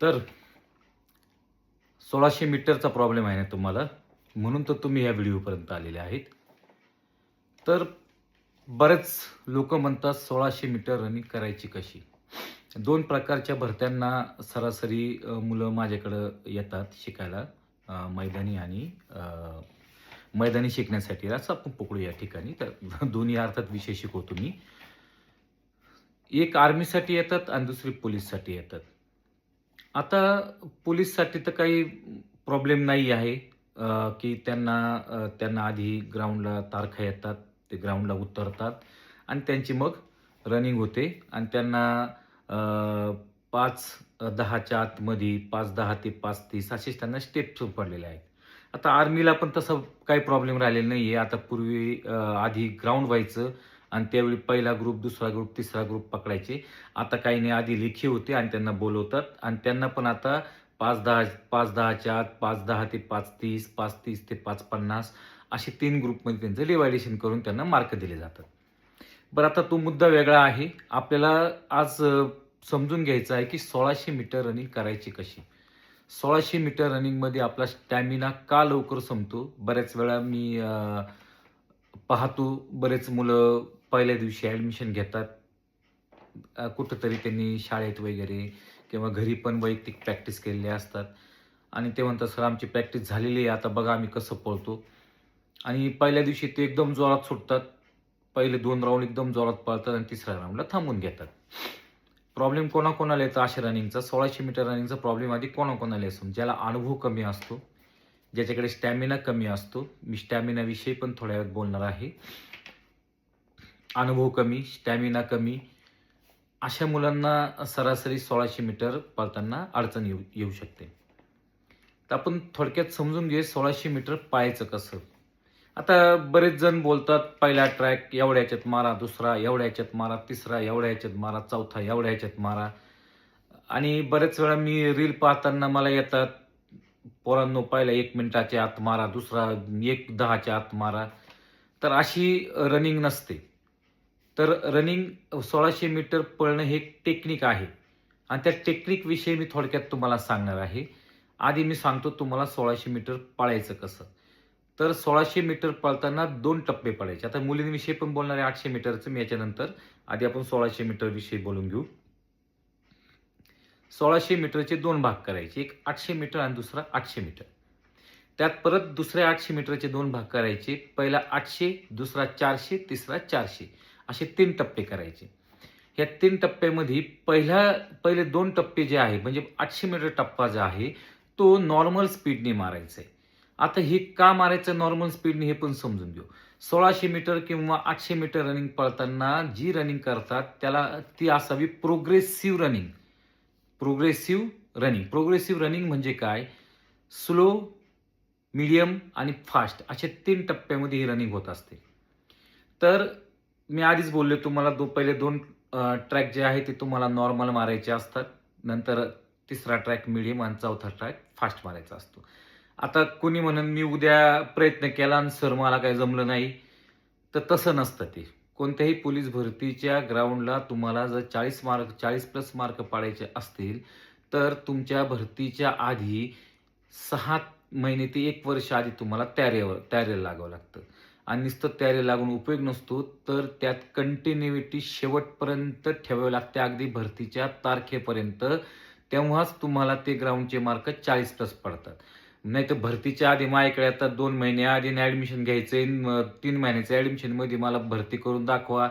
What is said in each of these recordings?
तर 1600 मीटरचा प्रॉब्लेम आहे ना तुम्हाला, म्हणून तर तुम्ही ह्या व्हिडिओपर्यंत आलेले आहेत. तर बरेच लोकं म्हणतात 1600 मीटर रनिंग करायची कशी? 2 प्रकारच्या भरत्यांना सरासरी मुलं माझ्याकडं येतात शिकायला. मैदानी आणि मैदानी शिकण्यासाठी असं आपण पकडू या ठिकाणी. तर दोन्ही अर्थात विषय शिकवतो मी. एक आर्मीसाठी येतात आणि दुसरी पोलिससाठी येतात. आता पोलिससाठी तर काही प्रॉब्लेम नाही आहे, की त्यांना आधी ग्राउंडला तारखा येतात. ते ग्राउंडला उतरतात आणि त्यांची मग रनिंग होते आणि त्यांना 5:10च्या आतमध्ये 5:10 ते 5:30 असेच त्यांना स्टेप्स पडलेले आहेत. आता आर्मीला पण तसं काही प्रॉब्लेम राहिलेला नाहीये. आता पूर्वी आधी ग्राउंड व्हायचं आणि त्यावेळी पहिला ग्रुप, दुसरा ग्रुप, तिसरा ग्रुप पकडायचे. आता काही नाही, आधी लेखी होते आणि त्यांना बोलवतात आणि त्यांना पण आता 5:10च्या आत 5:10 ते 5:30, 5:30 ते 5:50 असे 3 ग्रुपमध्ये त्यांचं डिव्हायडेशन करून त्यांना मार्क दिले जातात. बरं, आता तो मुद्दा वेगळा आहे. आपल्याला आज समजून घ्यायचं आहे की 1600 मीटर रनिंग करायची कशी? 1600 मीटर रनिंगमध्ये आपला स्टॅमिना का लवकर संपतो? बऱ्याच वेळा मी पाहतो बरेच मुलं पहिल्या दिवशी ॲडमिशन घेतात. कुठेतरी त्यांनी शाळेत वगैरे किंवा घरी पण वैयक्तिक प्रॅक्टिस केलेल्या असतात आणि ते म्हणतात, "सर आमची प्रॅक्टिस झालेली आहे, आता बघा आम्ही कसं पळतो." आणि पहिल्या दिवशी ते एकदम जोरात सुटतात. पहिले 2 राउंड एकदम जोरात पळतात आणि तिसऱ्या राउंडला थांबून घेतात. प्रॉब्लेम कोणाकोणाला येतो अशा रनिंगचा? 1600 मीटर रनिंगचा प्रॉब्लेम आधी कोणाकोणाला येतो? ज्याला अनुभव कमी असतो, ज्याच्याकडे स्टॅमिना कमी असतो. मी स्टॅमिनाविषयी पण थोड्या वेळात बोलणार आहे. अनुभव कमी, स्टॅमिना कमी अशा मुलांना सरासरी 1600 मीटर पळताना अडचण येऊ येऊ शकते. तर आपण थोडक्यात समजून घेऊ 1600 मीटर पळायचं कसं? आता बरेच जण बोलतात, पहिला ट्रॅक एवढ्या ह्याच्यात मारा, दुसरा एवढ्या ह्याच्यात मारा, तिसरा एवढ्या ह्याच्यात मारा, चौथा एवढ्या ह्याच्यात मारा. आणि बरेच वेळा मी रील पाहताना मला येतात, "पोरांनो पहिला 1 मिनिटाच्या आत मारा, दुसरा 1:10च्या आत मारा." तर अशी रनिंग नसते. तर रनिंग 1600 मीटर पळणं हे एक टेक्निक आहे आणि त्या टेक्निकविषयी मी थोडक्यात तुम्हाला सांगणार आहे. आधी मी सांगतो तुम्हाला 1600 मीटर पळायचं कसं? तर 1600 मीटर पळताना 2 टप्पे पडायचे. आता मुलींविषयी पण बोलणार आहे 800 मीटरचं मी याच्यानंतर. आधी आपण 1600 मीटर विषयी बोलून घेऊ. 1600 मीटरचे 2 भाग करायचे. एक 800 मीटर आणि दुसरा 800 मीटर. त्यात परत दुसऱ्या 800 मीटरचे 2 भाग करायचे. पहिला 800, दुसरा 400, तिसरा 400 असे 3 टप्पे करायचे. या 3 टप्प्यामध्ये पहिले 2 टप्पे जे आहे म्हणजे 800 मीटर टप्पा जो आहे, तो नॉर्मल स्पीडने मारायचा आहे. आता हे का मारायचं नॉर्मल स्पीडने हे पण समजून घेऊ. 1600 मीटर किंवा 800 मीटर रनिंग पळताना जी रनिंग करतात त्याला ती असावी प्रोग्रेसिव्ह रनिंग. प्रोग्रेसिव्ह रनिंग म्हणजे काय? स्लो, मीडियम आणि फास्ट अशा 3 टप्प्यामध्ये ही रनिंग होत असते. तर मी आधीच बोललो तुम्हाला पहिले 2 ट्रॅक जे आहे ते तुम्हाला नॉर्मल मारायचे असतात. नंतर तिसरा ट्रॅक मीडियम आणि चौथा ट्रॅक फास्ट मारायचा असतो. आता कोणी म्हणेल मी उद्या प्रयत्न केला आणि सर मला काही जमलं नाही, तर तसं नसतं ते. कोणत्याही पोलीस भरतीच्या ग्राउंडला तुम्हाला जर 40 प्लस मार्क पाडायचे असतील, तर तुमच्या भरतीच्या आधी 6 महिने ते 1 वर्ष आधी तुम्हाला तयारीला लागावं लागतं. आणि नुसतं तयारीला लागून उपयोग नसतो, तर त्यात कंटिन्युइटी शेवटपर्यंत ठेवावी लागते, अगदी भरतीच्या तारखेपर्यंत. तेव्हाच तुम्हाला ते ग्राउंडचे मार्क 40 प्लस पडतात. नाहीतर भरतीच्या आधी माझ्याकडे आता 2 महिने आधी ॲडमिशन घ्यायचंय, 3 महिन्याचं ॲडमिशनमध्ये मला भरती करून दाखवा.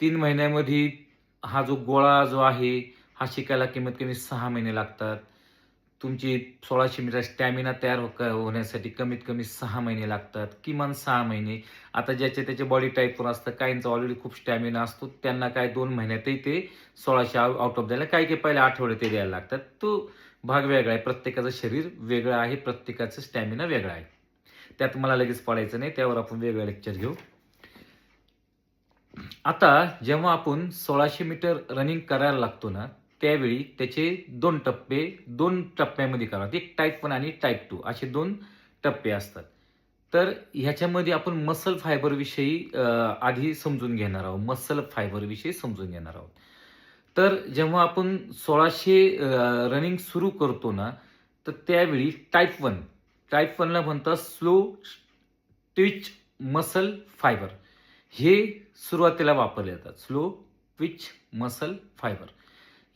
3 महिन्यामध्ये हा जो गोळा जो आहे, हा शिकायला कमीत कमी 6 महिने लागतात. तुमची 1600 मीटर स्टॅमिना तयार होण्यासाठी कमीत कमी 6 महिने लागतात, किमान 6 महिने. आता ज्याच्या त्याच्या बॉडी टाईपवर असतं. काहींचा ऑलरेडी खूप स्टॅमिना असतो. त्यांना काय 2 महिन्यातही ते 1600 आउट ऑफ द्यायला काही पहिल्या आठवड्यात ते द्यायला लागतात. तो भाग वेगळा आहे. प्रत्येकाचं शरीर वेगळं आहे. प्रत्येकाचं स्टॅमिना वेगळा आहे. त्यात मला लगेच पडायचं नाही. त्यावर आपण वेगळं लेक्चर घेऊ. आता जेव्हा आपण 1600 मीटर रनिंग करायला लागतो ना, त्यावेळी त्याचे 2 टप्पे 2 टप्प्यामध्ये करावे. एक टाइप 1 आणि टाइप 2 असे 2 टप्पे असतात. तर ह्याच्यामध्ये आपण मसल फायबरविषयी आधी समजून घेणार आहोत. मसल फायबरविषयी समजून घेणार आहोत. तर जेव्हा आपण 1600 रनिंग सुरू करतो ना, तर त्यावेळी टाइप 1ला म्हणतात स्लो ट्विच मसल फायबर. हे सुरुवातीला वापरले जातात. Slow Twitch muscle fibre.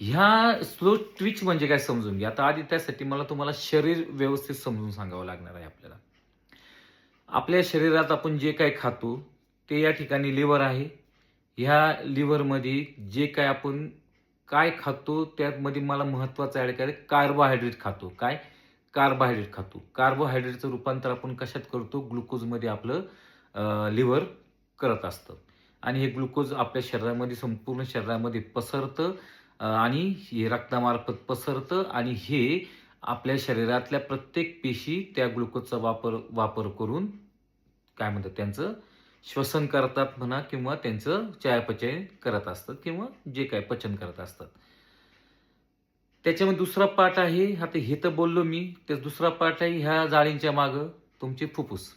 ह्या स्लो ट्विच म्हणजे काय समजून घ्या. आता आधी त्यासाठी मला तुम्हाला शरीर व्यवस्थित समजून सांगावं लागणार आहे आपल्याला. आपल्या शरीरात आपण जे काही खातो, ते या ठिकाणी लिव्हर आहे. ह्या लिव्हरमध्ये जे काही आपण काय खातो, त्यामध्ये मला महत्त्वाचं ॲड करायचं कार्बोहायड्रेट खातो. काय? कार्बोहायड्रेट खातो. कार्बोहायड्रेटचं रूपांतर आपण कशात करतो? ग्लुकोजमध्ये आपलं लिव्हर करत असतं. आणि हे ग्लुकोज आपल्या शरीरामध्ये संपूर्ण शरीरामध्ये पसरतं आणि हे रक्तामार्फत पसरतं आणि हे आपल्या शरीरातल्या प्रत्येक पेशी त्या ग्लुकोजचा वापर करून काय म्हणतात त्यांचं श्वसन करतात म्हणा किंवा त्यांचं चयापचय करत असतात किंवा जे काही पचन करत असतात. त्याच्यामध्ये दुसरा पार्ट आहे, आता हे तर बोललो मी, तर दुसरा पार्ट आहे ह्या जाळींच्या मागं तुमचे फुफ्फुस.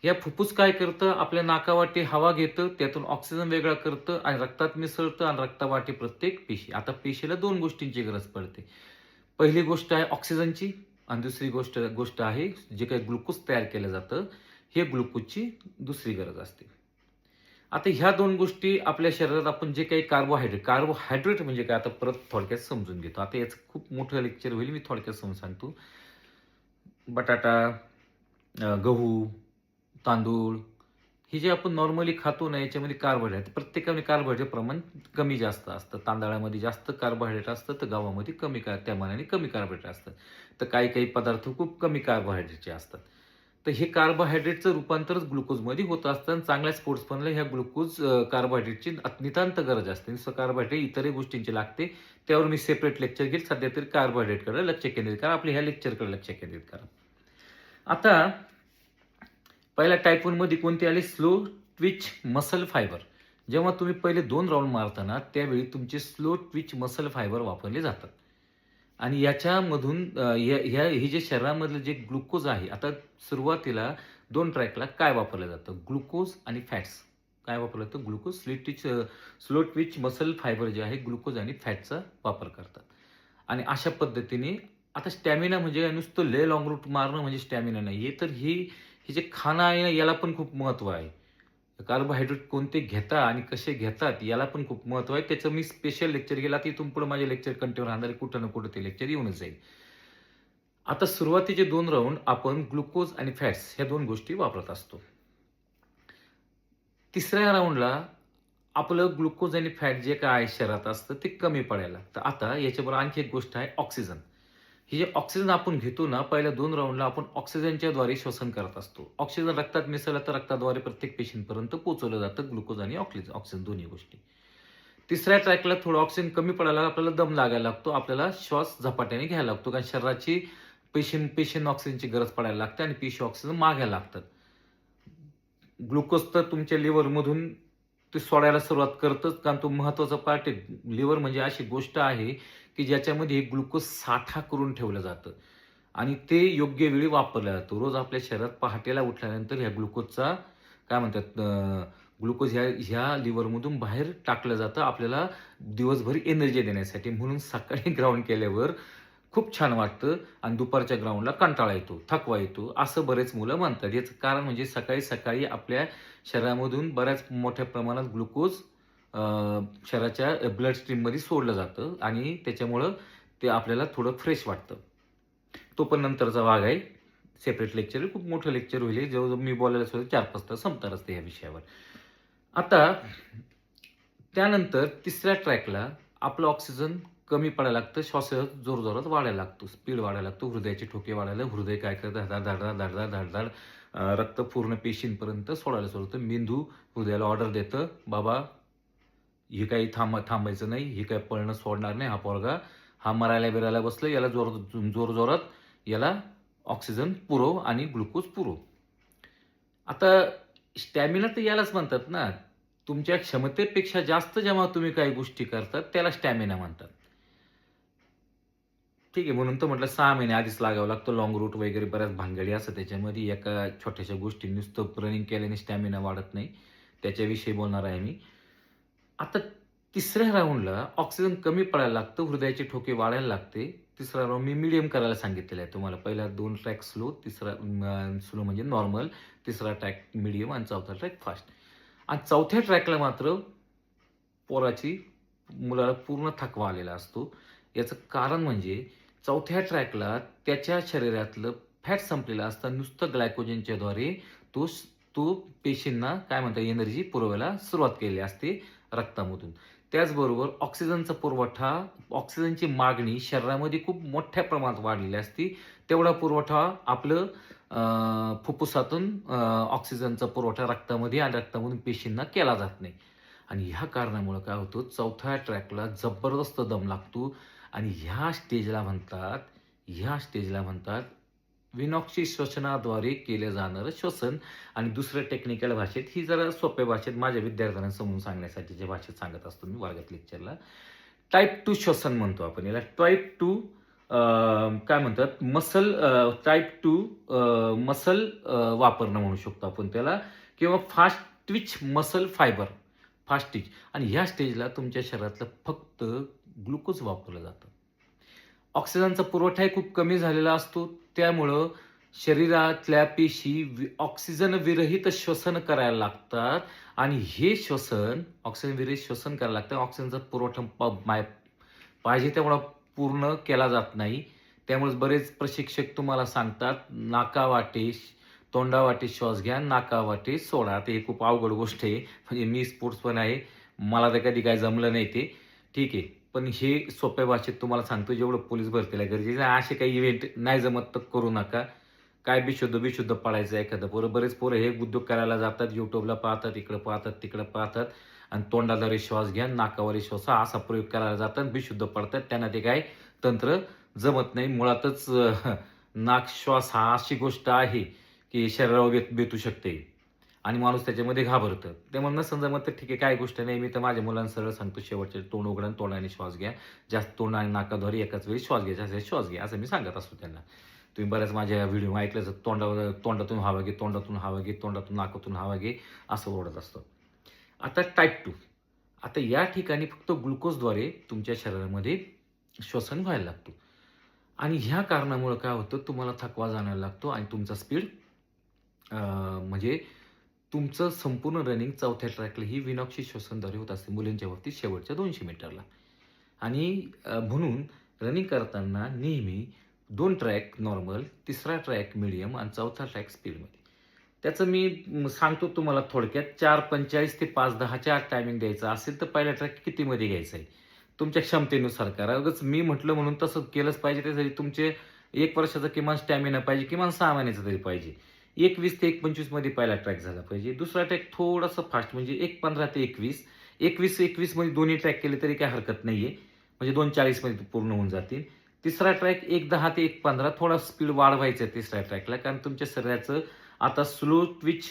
या फुफ्फुस काय करतं? आपल्या नाकावाटे हवा घेतं, त्यातून ऑक्सिजन वेगळा करतं आणि रक्तात मिसळतं आणि रक्तावाटे प्रत्येक पेशी. आता पेशीला 2 गोष्टींची गरज पडते. पहिली गोष्ट आहे ऑक्सिजनची आणि दुसरी गोष्ट आहे जे काही ग्लुकोज तयार केलं जातं, हे ग्लुकोजची दुसरी गरज असते. आता ह्या 2 गोष्टी आपल्या शरीरात आपण जे काही कार्बोहायड्रेट म्हणजे काय आता परत थोडक्यात समजून घेतो. आता याचं खूप मोठं लेक्चर होईल, मी थोडक्यात समजून सांगतो. बटाटा, गहू, तांदूळ हे जे आपण नॉर्मली खातो ना, याच्यामध्ये कार्बोहायड्रेट प्रत्येकाने कार्बोहायड्रेट प्रमाण कमी जास्त असतं. तांदळामध्ये जास्त कार्बोहायड्रेट असतं, तर गव्हामध्ये त्या मानाने कमी कार्बोहायड्रेट असतं. तर काही पदार्थ खूप कमी कार्बोहायड्रेटचे असतात. तर हे कार्बोहायड्रेटचं रूपांतरच ग्लुकोजमध्ये होत असतं आणि चांगल्या स्पोर्ट्समनला ह्या कार्बोहायड्रेटची नितांत गरज असते. नुसतं कार्बोहायड्रेट इतरही गोष्टींची लागते. त्यावर मी सेपरेट लेक्चर घेईल. सध्या तरी कार्बोहायड्रेटकडे लक्ष केंद्रित करा. आपल्या ह्या लेक्चरकडे लक्ष केंद्रित करा. आता पहिल्या टाइप 1 मध्ये कोणते आले? Slow Twitch muscle fibre. जेव्हा तुम्ही पहिले 2 राउंड मारता ना, त्यावेळी तुमचे स्लो ट्विच मसल फायबर वापरले जातात. आणि याच्यामधून हे जे शरीरामधलं जे ग्लुकोज आहे, आता सुरुवातीला 2 ट्रॅकला काय वापरलं जातं? ग्लुकोज आणि फॅट्स. काय वापरलं जातं? Glucose slow Twitch muscle fibre जे आहे, ग्लुकोज आणि फॅटचा वापर करतात. आणि अशा पद्धतीने आता स्टॅमिना म्हणजे नुसतं लय लाँग रूट मारणं म्हणजे स्टॅमिना नाही आहे. तर हे जे खाणं आहे ना, याला पण खूप महत्त्व आहे. कार्बोहायड्रेट कोणते घेता आणि कसे घेतात याला पण खूप महत्त्व आहे. त्याचं मी स्पेशल लेक्चर केलं. आता इथून पुढे माझे लेक्चर कंटिन्यू राहणार आहे. कुठं ना कुठं ते लेक्चर येऊनच जाईल. आता सुरुवातीचे 2 राउंड आपण ग्लुकोज आणि फॅट्स ह्या 2 गोष्टी वापरत असतो. तिसऱ्या राउंडला आपलं ग्लुकोज आणि फॅट जे काय आहे शरीरात असतं ते कमी पडायला लागतं. आता याच्याबरोबर आणखी एक गोष्ट आहे ऑक्सिजन. हे जे ऑक्सिजन आपण घेतो ना, पहिल्या 2 राउंडला आपण ऑक्सिजनच्या द्वारे श्वसन करत असतो. ऑक्सिजन रक्तात मिसळलं तर रक्ताद्वारे प्रत्येक पेशींपर्यंत पोहोचवलं जातं ग्लुकोज आणि ऑक्सिजन दोन्ही गोष्टी. तिसऱ्या ट्रॅकला थोडं ऑक्सिजन कमी पडायला आपल्याला दम लागायला लागतो. आपल्याला श्वास झपाट्याने घ्यायला लागतो. कारण शरीराची पेशींना ऑक्सिजनची गरज पडायला लागते आणि पेशी ऑक्सिजन मागायला लागतात. ग्लुकोज तर तुमच्या लिव्हरमधून ते सोडायला सुरुवात करतंच, कारण तो महत्त्वाचा पार्ट आहे. लिव्हर म्हणजे अशी गोष्ट आहे, की ज्याच्यामध्ये ग्लुकोज साठा करून ठेवलं जातं आणि ते योग्य वेळी वापरलं जातं. रोज आपल्या शरीरात पहाटेला उठल्यानंतर ह्या ग्लुकोजचा काय म्हणतात ग्लुकोज ह्या लिव्हरमधून बाहेर टाकलं जातं आपल्याला दिवसभर एनर्जी देण्यासाठी. म्हणून सकाळी ग्राउंड केल्यावर खूप छान वाटतं आणि दुपारच्या ग्राउंडला कंटाळा येतो, थकवा येतो, असं बरेच मुलं म्हणतात. याचं कारण म्हणजे सकाळी आपल्या शरीरामधून बऱ्याच मोठ्या प्रमाणात ग्लुकोज शरीराच्या ब्लड स्ट्रीममध्ये सोडलं जातं आणि त्याच्यामुळं ते आपल्याला थोडं फ्रेश वाटतं. तो पण नंतरचा भाग आहे. सेपरेट लेक्चर आहे. खूप मोठं लेक्चर होईल. जवळ-जवळ मी बोलायला सुद्धा 4-5 तास संपणारच ते या विषयावर. आता त्यानंतर तिसऱ्या ट्रॅकला आपलं ऑक्सिजन कमी पडायला लागतं. श्वास जोरजोरात वाढायला लागतो. स्पीड वाढायला लागतो. हृदयाचे ठोके वाढायला. हृदय काय करतं धड-धड रक्त पूर्ण पेशींपर्यंत सोडायला सुरू होतं. मेंदू हृदयाला ऑर्डर देतं, "बाबा, हे काही थांबायचं नाही. हे काही पळणं सोडणार नाही. हा पोरगा हा मरायला-बिरायला बसला. याला जोरजोरात याला ऑक्सिजन पुरव आणि ग्लुकोज पुरव." आता स्टॅमिना तर यालाच म्हणतात ना. तुमच्या क्षमतेपेक्षा जास्त जेव्हा तुम्ही काही गोष्टी करतात, त्याला स्टॅमिना म्हणतात. ठीक आहे, म्हणून तर म्हटलं 6 महिने आधीच लागावं लागतं. लाँग रूट वगैरे बऱ्याच भानगडी असतात त्याच्यामध्ये. एका छोट्याशा गोष्टी नुसतं रनिंग केल्याने स्टॅमिना वाढत नाही. त्याच्याविषयी बोलणार आहे मी. आता तिसऱ्या राऊंडला ऑक्सिजन कमी पडायला लागतं, हृदयाचे ठोके वाढायला लागते. तिसरा राउंड मी मीडियम करायला सांगितलेला आहे तुम्हाला. पहिला 2 ट्रॅक स्लो, तिसरा स्लो म्हणजे नॉर्मल, तिसरा ट्रॅक मीडियम आणि चौथा ट्रॅक फास्ट. आणि चौथ्या ट्रॅकला मात्र मुलाला पूर्ण थकवा आलेला असतो. याचं कारण म्हणजे चौथ्या ट्रॅकला त्याच्या शरीरातलं फॅट संपलेलं असतं. नुसतं ग्लायकोजनच्याद्वारे तो तो पेशींना काय म्हणतात एनर्जी पुरवायला सुरुवात केलेली असते रक्तामधून. त्याचबरोबर ऑक्सिजनची मागणी शरीरामध्ये खूप मोठ्या प्रमाणात वाढलेली असते. तेवढा पुरवठा आपलं फुफ्फुसातून ऑक्सिजनचा पुरवठा रक्तामध्ये आणि रक्तामधून पेशींना केला जात नाही. आणि ह्या कारणामुळं काय होतं, चौथ्या ट्रॅकला जबरदस्त दम लागतो आणि ह्या स्टेजला म्हणतात विनॉक्सी श्वसनाद्वारे केलं जाणारं श्वसन. आणि दुसरं टेक्निकल भाषेत, ही जरा सोप्या भाषेत माझ्या विद्यार्थ्यांना समजून सांगण्यासाठीच्या भाषेत सांगत असतो मी वर्गात लेक्चरला. टाइप 2 श्वसन म्हणतो आपण याला. टाइप 2 काय म्हणतात टाइप 2 मसल वापरणं म्हणू शकतो आपण त्याला, किंवा fast Twitch muscle fibre, fast Twitch. आणि ह्या स्टेजला तुमच्या शरीरातलं फक्त ग्लुकोज वापरलं जातं. ऑक्सिजनचा पुरवठाही खूप कमी झालेला असतो. त्यामुळं शरीरातल्या पेशी ऑक्सिजन विरहित श्वसन करायला लागतात आणि हे ऑक्सिजन विरहित श्वसन करायला लागतं. ऑक्सिजनचा पुरवठा पाहिजे तेवढा पूर्ण केला जात नाही. त्यामुळे बरेच प्रशिक्षक तुम्हाला सांगतात, नाकावाटे तोंडावाटे श्वास घ्या, नाकावाटे सोडा. आता ही खूप अवघड गोष्ट आहे. म्हणजे मी स्पोर्ट्समन आहे. मला तर कधी काय जमलं नाही ते. ठीक आहे. पण हे सोप्या भाषेत तुम्हाला सांगतो, जेवढं पोलीस भरतीला गरजेचं आहे. असे काही इव्हेंट नाही जमत तर करू नका. काय बिशुद्ध पडायचं एखादं बरेच पोरं हे उद्योग करायला जातात. YouTubeला पाहतात, इकडं पाहतात, तिकडं पाहतात आणि तोंडाद्वारे श्वास घ्या, नाकाद्वारे श्वास असा प्रयोग करायला जातात, बिशुद्ध पडतात. त्यांना ते काय तंत्र जमत नाही. मुळातच नाक श्वास हा अशी गोष्ट आहे की शरीरावर बेतू शकते आणि माणूस त्याच्यामध्ये घाबरतं. त्यामुळे नसेल जमत तर ठीक आहे, काही गोष्ट नाही. मी तर माझ्या मुलांना सरळ सांगतो, शेवटचे तोंड उघडा आणि तोंडाने श्वास घ्या. जास्त तोंड आणि नाकाद्वारे एकाच वेळी श्वास घ्यायचा असेल श्वास घ्या, असं मी सांगत असतो त्यांना. तुम्ही बऱ्याच माझ्या व्हिडिओ ऐकलं तर तोंडातून हवा घे, तोंडातून हवा घे, तोंडातून नाकातून हवा घे, असं ओरडत असतो. आता टाइप 2. आता या ठिकाणी फक्त ग्लुकोजद्वारे तुमच्या शरीरामध्ये श्वसन व्हायला लागतो आणि ह्या कारणामुळं काय होतं, तुम्हाला थकवा जाणवायला लागतो आणि तुमचा स्पीड म्हणजे तुमचं संपूर्ण रनिंग चौथ्या ट्रॅकला ही विनॉक्सी श्वसनद्वारे होत असते मुलींच्या बाबतीत शेवटच्या 200 मीटरला. आणि म्हणून रनिंग करताना नेहमी 2 ट्रॅक नॉर्मल, तिसरा ट्रॅक मीडियम आणि चौथा ट्रॅक स्पीडमध्ये. त्याचं मी सांगतो तुम्हाला थोडक्यात. 4:45 ते 5:10च्या आत टायमिंग द्यायचा असेल तर पहिला ट्रॅक कितीमध्ये घ्यायचा आहे, तुमच्या क्षमतेनुसार करा. उगाच मी म्हटलं म्हणून तसं केलंच पाहिजे. त्यासाठी तुमचे 1 वर्षाचा किमान स्टॅमिना पाहिजे, किमान 6 महिन्याचा तरी पाहिजे. 21 ते 1:25 मध्ये पहिला ट्रॅक झाला पाहिजे. दुसरा ट्रॅक थोडासा फास्ट म्हणजे 1:15 ते 21. 21 मध्ये दोन्ही ट्रॅक केले तरी काही हरकत नाहीये. म्हणजे 2:40 मध्ये पूर्ण होऊन जातील. तिसरा ट्रॅक 1:10 ते 1:15, थोडा स्पीड वाढवायचा आहे तिसऱ्या ट्रॅकला, कारण तुमच्या शरीराचं आता स्लो ट्विच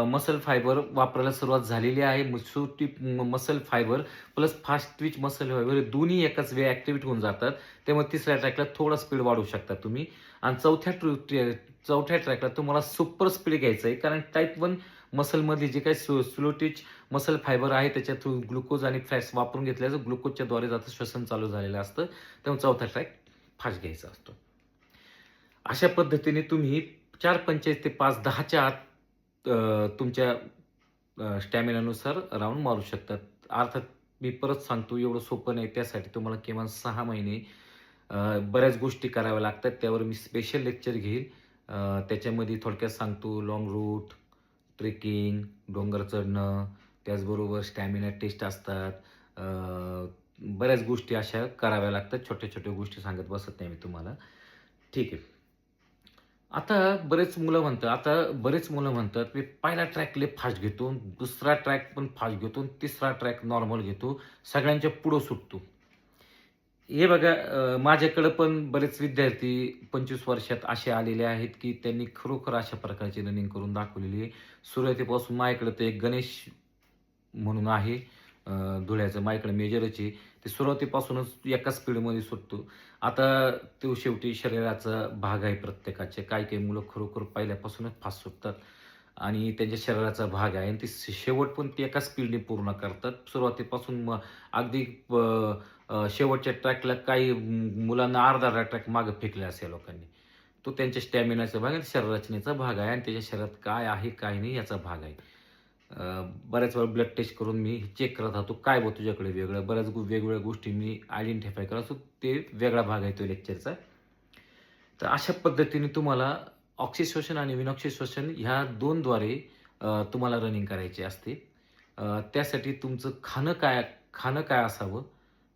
मसल फायबर वापरायला सुरुवात झालेली आहे. Slow Twitch muscle fibre plus fast Twitch muscle fibre दोन्ही एकाच वेळी ॲक्टिव्हेट होऊन जातात. त्यामुळे तिसऱ्या ट्रॅकला थोडा स्पीड वाढवू शकता तुम्ही. आणि चौथ्या ट्रॅकला तुम्हाला सुपर स्पीड घ्यायचं आहे, कारण टाइप 1 मसलमध्ये जे काही स्लो ट्विच मसल फायबर आहे त्याच्या थ्रू ग्लुकोज आणि फॅट्स वापरून घेतल्याचं ग्लुकोजच्याद्वारे जातं श्वसन चालू झालेलं असतं. त्यामुळे चौथा ट्रॅक फास्ट घ्यायचा असतो. अशा पद्धतीने तुम्ही 4:45 ते 5:10च्या आत तुमच्या स्टॅमिनानुसार राउंड मारू शकतात. अर्थात मी परत सांगतो, एवढं सोपं नाही. त्यासाठी तुम्हाला किमान 6 महिने बऱ्याच गोष्टी कराव्या लागतात. त्यावर मी स्पेशल लेक्चर घेईन. त्याच्यामध्ये थोडक्यात सांगतो, लाँग रूट, ट्रेकिंग, डोंगर चढणं, त्याचबरोबर स्टॅमिना टेस्ट असतात. बऱ्याच गोष्टी अशा कराव्या लागतात. छोट्या-छोट्या गोष्टी सांगत बसत नाही मी तुम्हाला. ठीक आहे. बरेच मुलं म्हणतात, मी पहिला ट्रॅक लय फास्ट घेतो, दुसरा ट्रॅक पण फास्ट घेतो, तिसरा ट्रॅक नॉर्मल घेतो, सगळ्यांच्या पुढं सुटतो. हे बघा, माझ्याकडं पण बरेच विद्यार्थी 25 वर्षात असे आलेले आहेत, की त्यांनी खरोखर अशा प्रकारची रनिंग करून दाखवलेली आहे. सुरुवातीपासून माझ्याकडे तर एक गणेश म्हणून आहे, धुळ्याचं, माझ्याकडे मेजरच आहे. ते सुरुवातीपासूनच एका स्पीडमध्ये सुटतो. आता तो शेवटी शरीराचा भाग आहे प्रत्येकाच्या. काही-काही मुलं खरोखर पहिल्यापासूनच फास्ट सुटतात. आणि त्यांच्या शरीराचा भाग आहे आणि ते शेवट पण ते एका स्पीडने पूर्ण करतात. सुरुवातीपासून मग अगदी शेवटच्या ट्रॅकला काही मुलांना अर्धा-अर्धा ट्रॅक मागे फेकले असेल लोकांनी. तो त्यांच्या स्टॅमिनाचा भाग आहे, शरीररचनेचा भाग आहे आणि त्याच्या शरीरात काय आहे, काय नाही याचा भाग आहे. बऱ्याच वेळा ब्लड टेस्ट करून मी चेक करत राहतो, काय बा तुझ्याकडे वेगळं? बऱ्याच वेगवेगळ्या गोष्टी मी आयडेंटिफाय करत असतो. ते वेगळा भाग आहे तो लेक्चरचा. तर अशा पद्धतीने तुम्हाला ऑक्सिश्वसन आणि विनॉक्सिश्वसन ह्या 2 द्वारे तुम्हाला रनिंग करायची असते. त्यासाठी तुमचं खाणं काय असावं,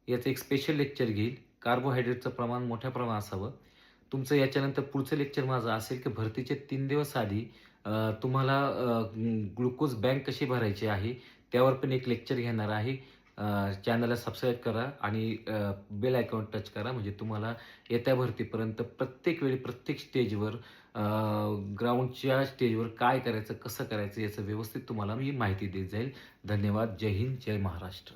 याचं एक स्पेशल लेक्चर घेईल. कार्बोहायड्रेटचं प्रमाण मोठ्या प्रमाणात असावं. तुमचं याच्यानंतर पुढचं लेक्चर माझं असेल, की भरतीचे 3 दिवस आधी तुम्हाला ग्लुकोज बँक कशी भरायची आहे, त्यावर पण एक लेक्चर घेणार आहे. चॅनलला सबस्क्राईब करा आणि बेल आयकॉन टच करा. म्हणजे तुम्हाला येत्या भरतीपर्यंत प्रत्येक वेळी प्रत्येक स्टेजवर ग्राउंडच्या स्टेजवर काय करायचं, कसं करायचं याचं व्यवस्थित तुम्हाला मी माहिती देत जाईल. धन्यवाद. जय हिंद, जय महाराष्ट्र.